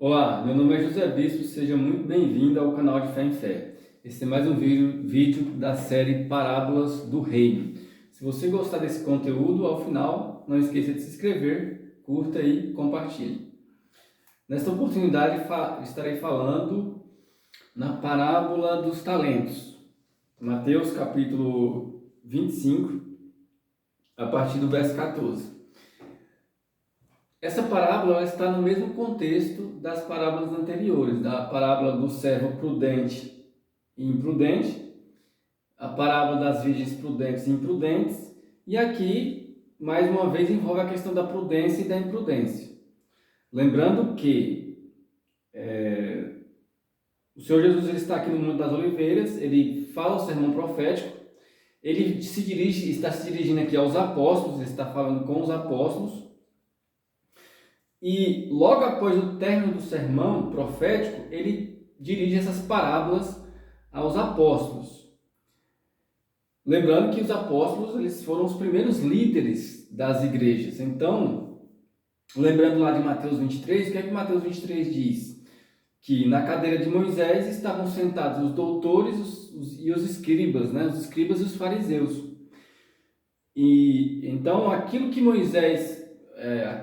Olá, meu nome é José Bispo, seja muito bem-vindo ao canal de Fé em Fé. Esse é mais um vídeo da série Parábolas do Reino. Se você gostar desse conteúdo, ao final, não esqueça de se inscrever, curta e compartilhe. Nesta oportunidade, estarei falando na parábola dos talentos. Mateus capítulo 25, a partir do verso 14. Essa parábola está no mesmo contexto das parábolas anteriores, da parábola do servo prudente e imprudente, a parábola das virgens prudentes e imprudentes, e aqui, mais uma vez, envolve a questão da prudência e da imprudência. Lembrando que o Senhor Jesus ele está aqui no Monte das Oliveiras, ele fala o sermão profético, ele está se dirigindo aqui aos apóstolos, ele está falando com os apóstolos, e logo após o término do sermão profético, ele dirige essas parábolas aos apóstolos. Lembrando que os apóstolos eles foram os primeiros líderes das igrejas. Então, lembrando lá de Mateus 23, o que é que Mateus 23 diz? Que na cadeira de Moisés estavam sentados os doutores e os escribas, né? Os escribas e os fariseus. E então aquilo que Moisés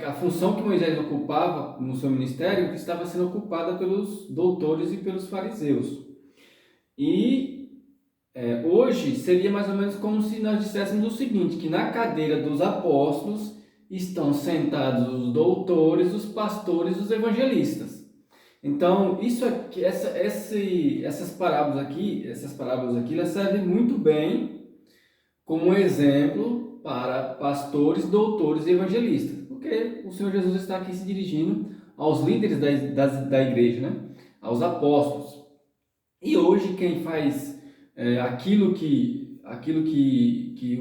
a função que Moisés ocupava no seu ministério estava sendo ocupada pelos doutores e pelos fariseus. E hoje seria mais ou menos como se nós disséssemos o seguinte, que na cadeira dos apóstolos estão sentados os doutores, os pastores, os evangelistas. Então, essas parábolas aqui, elas servem muito bem como exemplo para pastores, doutores e evangelistas, porque o Senhor Jesus está aqui se dirigindo aos líderes da igreja, né? Aos apóstolos. E hoje quem faz aquilo que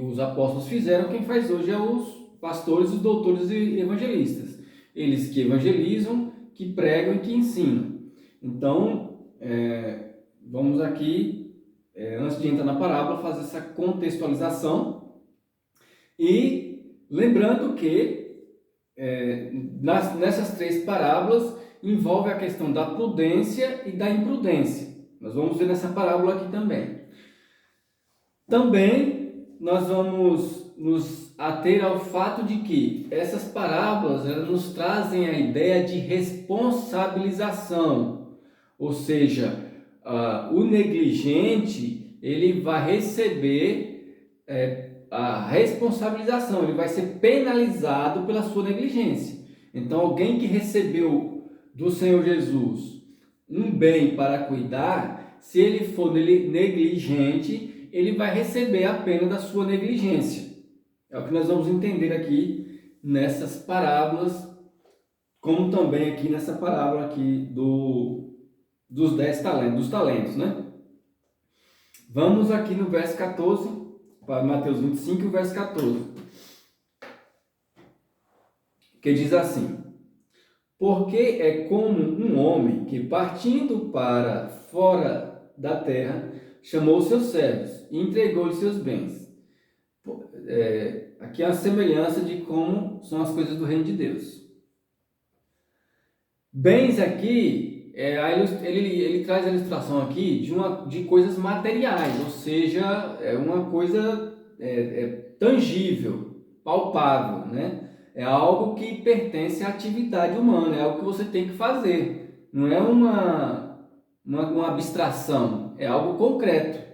os apóstolos fizeram, quem faz hoje é os pastores, os doutores e evangelistas. Eles que evangelizam, que pregam e que ensinam. Então, vamos aqui, antes de entrar na parábola, fazer essa contextualização. E lembrando que nessas três parábolas envolve a questão da prudência e da imprudência. Nós vamos ver nessa parábola aqui também. Também nós vamos nos ater ao fato de que essas parábolas elas nos trazem a ideia de responsabilização, ou seja, o negligente ele vai receber a responsabilização, ele vai ser penalizado pela sua negligência. Então, alguém que recebeu do Senhor Jesus um bem para cuidar, se ele for negligente, ele vai receber a pena da sua negligência. É o que nós vamos entender aqui nessas parábolas, como também aqui nessa parábola aqui dos 10 talentos, dos talentos, né? Vamos aqui no verso 14, para Mateus 25, verso 14, que diz assim: porque é como um homem que, partindo para fora da terra, chamou seus servos e entregou-lhes seus bens. Aqui é a semelhança de como são as coisas do reino de Deus. Bens aqui, ele traz a ilustração aqui de coisas materiais, ou seja, é uma coisa tangível, palpável, né? É algo que pertence à atividade humana, é algo que você tem que fazer, não é uma abstração, é algo concreto.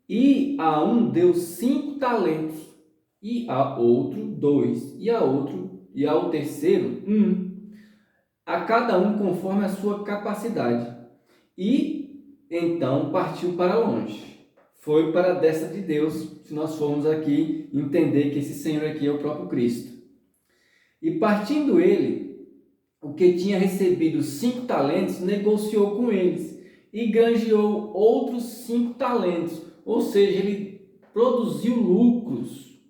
E a um deu 5 talentos, e a outro 2, e ao terceiro 1, a cada um conforme a sua capacidade. E então partiu para longe. Foi para a destra de Deus, se nós formos aqui entender que esse Senhor aqui é o próprio Cristo. E partindo ele, o que tinha recebido 5 talentos, negociou com eles e granjeou outros 5 talentos. Ou seja, ele produziu lucros.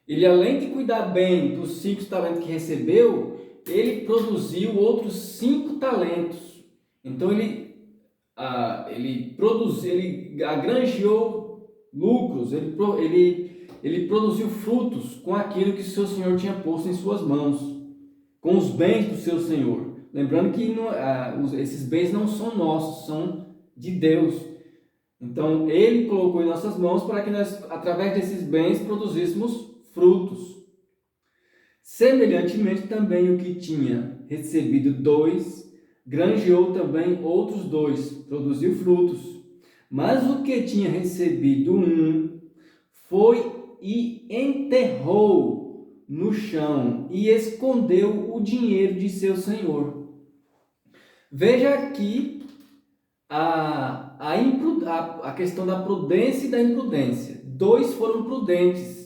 Ele, além de cuidar bem dos 5 talentos que recebeu, ele produziu outros 5 talentos. Então ele granjeou lucros, ele produziu frutos com aquilo que seu Senhor tinha posto em suas mãos. com os bens do seu senhor. Lembrando que esses bens não são nossos, são de Deus. Então, ele colocou em nossas mãos para que nós, através desses bens, produzíssemos frutos. Semelhantemente, também o que tinha recebido 2, granjeou também outros 2, produziu frutos. Mas o que tinha recebido 1, foi e enterrou no chão e escondeu o dinheiro de seu senhor. Veja aqui a questão da prudência e da imprudência. 2 foram prudentes.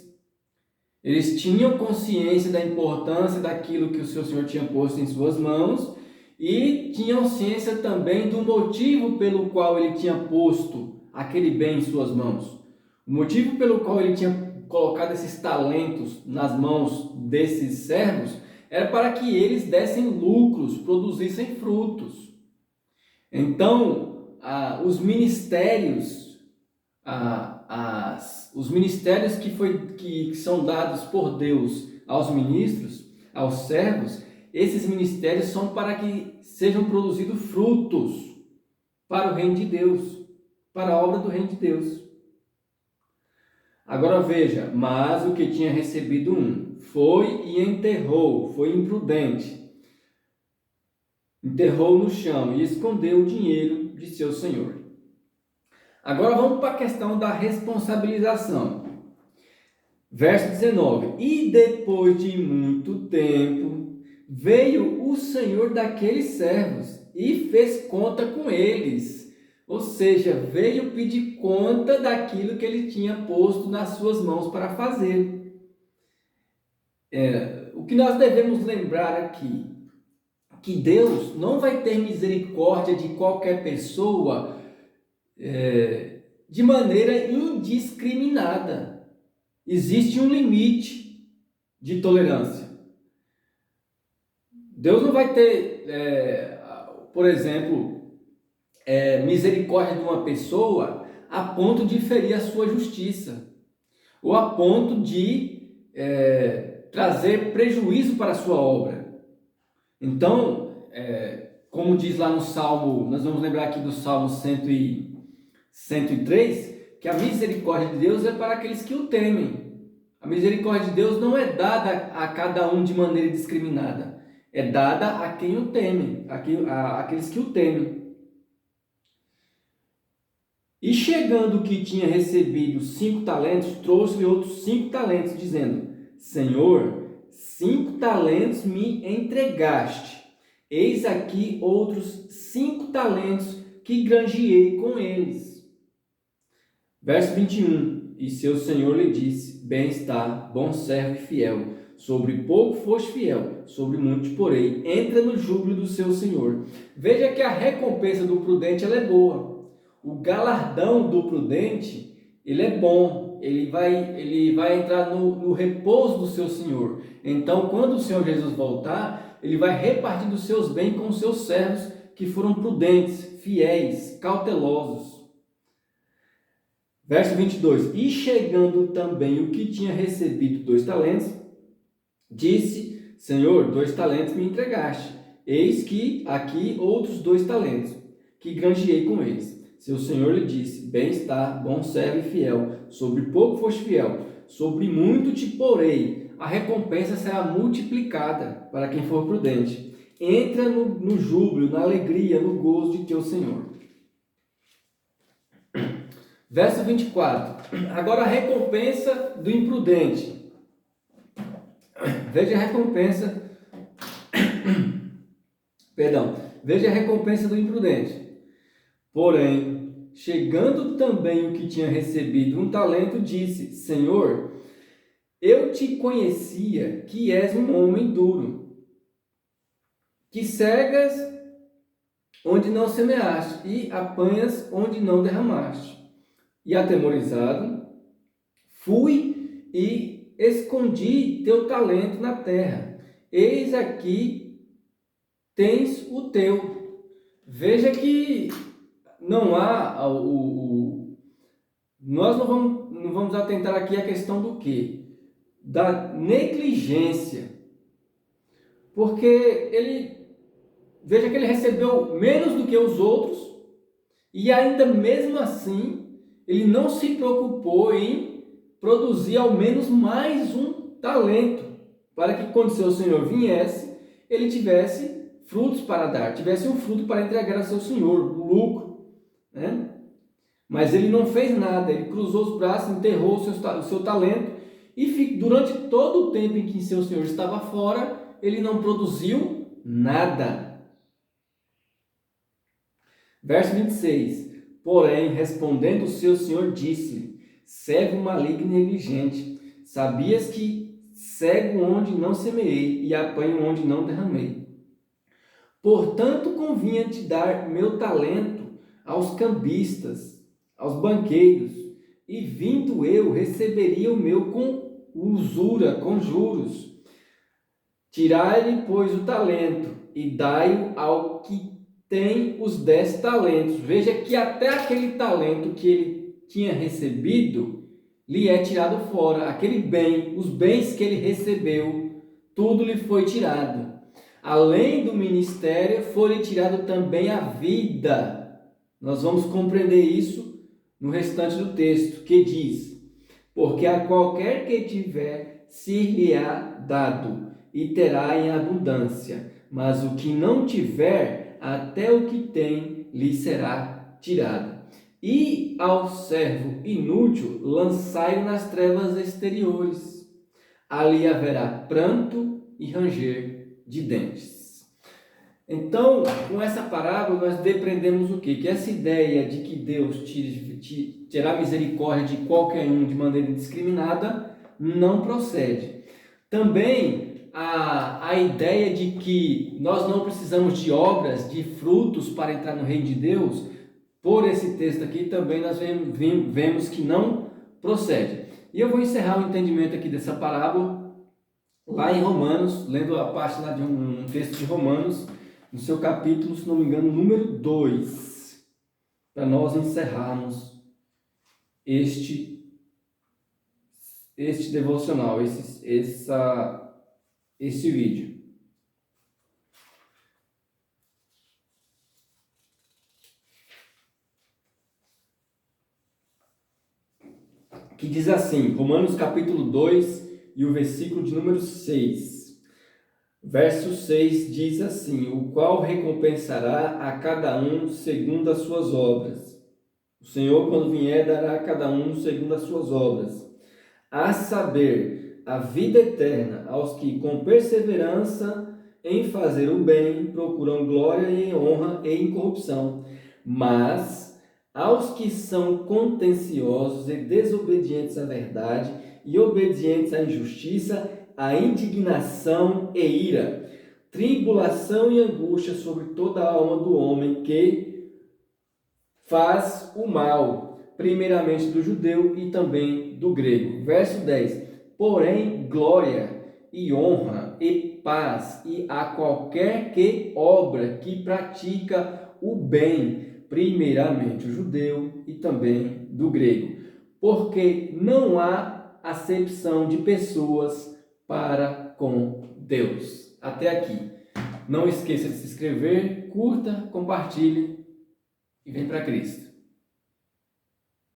Eles tinham consciência da importância daquilo que o seu senhor tinha posto em suas mãos e tinham ciência também do motivo pelo qual ele tinha posto aquele bem em suas mãos. O motivo pelo qual ele tinha colocado esses talentos nas mãos desses servos era para que eles dessem lucros, produzissem frutos. Então, os ministérios, os ministérios que são dados por Deus aos ministros, aos servos, esses ministérios são para que sejam produzidos frutos para o reino de Deus, para a obra do reino de Deus. Agora veja, mas o que tinha recebido 1 foi e enterrou, foi imprudente. Enterrou no chão e escondeu o dinheiro de seu senhor. Agora vamos para a questão da responsabilização. Verso 19. E depois de muito tempo, veio o senhor daqueles servos e fez conta com eles. Ou seja, veio pedir conta daquilo que ele tinha posto nas suas mãos para fazer. O que nós devemos lembrar aqui, que Deus não vai ter misericórdia de qualquer pessoa de maneira indiscriminada. Existe um limite de tolerância. Deus não vai ter, por exemplo, misericórdia de uma pessoa a ponto de ferir a sua justiça, ou a ponto de trazer prejuízo para a sua obra. Então, como diz lá no Salmo, nós vamos lembrar aqui do Salmo 103, que a misericórdia de Deus é para aqueles que o temem. A misericórdia de Deus não é dada a cada um de maneira discriminada, é dada a quem o teme, àqueles que o temem. E chegando o que tinha recebido 5 talentos, trouxe-lhe outros 5 talentos, dizendo: Senhor, 5 talentos me entregaste, eis aqui outros 5 talentos que granjeei com eles. Verso 21. E seu senhor lhe disse: Bem está, bom servo e fiel, sobre pouco foste fiel, sobre muito te porei, entra no júbilo do seu senhor. Veja que a recompensa do prudente ela é boa. O galardão do prudente, ele é bom, ele vai entrar no repouso do seu Senhor. Então, quando o Senhor Jesus voltar, ele vai repartir dos seus bens com os seus servos que foram prudentes, fiéis, cautelosos. Verso 22. E chegando também o que tinha recebido 2 talentos, disse: Senhor, 2 talentos me entregaste, eis que aqui outros 2 talentos, que granjeei com eles. Seu senhor lhe disse: Bem está, bom servo e fiel, sobre pouco foste fiel, sobre muito te porei, a recompensa será multiplicada para quem for prudente. Entra no júbilo, na alegria, no gozo de teu Senhor. Verso 24. Agora a recompensa do imprudente. Veja a recompensa. Veja a recompensa do imprudente. Porém, chegando também o que tinha recebido 1 talento, disse: Senhor, eu te conhecia que és um homem duro, que cegas onde não semeaste e apanhas onde não derramaste. E atemorizado, fui e escondi teu talento na terra. Eis aqui tens o teu. Veja que não há nós não vamos atentar aqui a questão do quê? Da negligência. Porque veja que ele recebeu menos do que os outros e ainda mesmo assim ele não se preocupou em produzir ao menos mais um talento, para que quando seu senhor viesse, ele tivesse frutos para dar, tivesse um fruto para entregar a seu senhor, o lucro, né? Mas ele não fez nada, ele cruzou os braços, enterrou o seu talento e durante todo o tempo em que seu senhor estava fora, ele não produziu nada. Verso 26. Porém, respondendo o seu senhor, disse-lhe: servo maligno e negligente, sabias que cego onde não semeei e apanho onde não derramei. Portanto, convinha-te dar meu talento aos cambistas, aos banqueiros, e vindo eu, receberia o meu com usura, com juros. Tirai-lhe, pois, o talento, e dai-o ao que tem os 10 talentos. Veja que até aquele talento que ele tinha recebido, lhe é tirado fora. Aquele bem, os bens que ele recebeu, tudo lhe foi tirado. Além do ministério, foi-lhe tirado também a vida. Nós vamos compreender isso no restante do texto, que diz: porque a qualquer que tiver, se-lhe-á dado, e terá em abundância. Mas o que não tiver, até o que tem, lhe será tirado. E ao servo inútil, lançai-o nas trevas exteriores. Ali haverá pranto e ranger de dentes. Então, com essa parábola, nós depreendemos o quê? Que essa ideia de que Deus terá misericórdia de qualquer um de maneira indiscriminada não procede. Também a ideia de que nós não precisamos de obras, de frutos para entrar no reino de Deus, por esse texto aqui também nós vemos que não procede. E eu vou encerrar o entendimento aqui dessa parábola lá em Romanos, lendo a parte lá de um texto de Romanos, no seu capítulo, se não me engano, número 2, para nós encerrarmos este devocional, esse vídeo. Que diz assim, Romanos capítulo 2 e o versículo de número 6. Verso 6 diz assim: o qual recompensará a cada um segundo as suas obras. O Senhor, quando vier, dará a cada um segundo as suas obras. A saber, a vida eterna aos que com perseverança em fazer o bem procuram glória e honra e incorrupção. Mas aos que são contenciosos e desobedientes à verdade e obedientes à injustiça, a indignação e ira, tribulação e angústia sobre toda a alma do homem que faz o mal, primeiramente do judeu e também do grego. Verso 10. Porém, glória e honra e paz e a qualquer que obra que pratica o bem, primeiramente o judeu e também do grego. Porque não há acepção de pessoas para com Deus. Até aqui. Não esqueça de se inscrever, curta, compartilhe e vem para Cristo.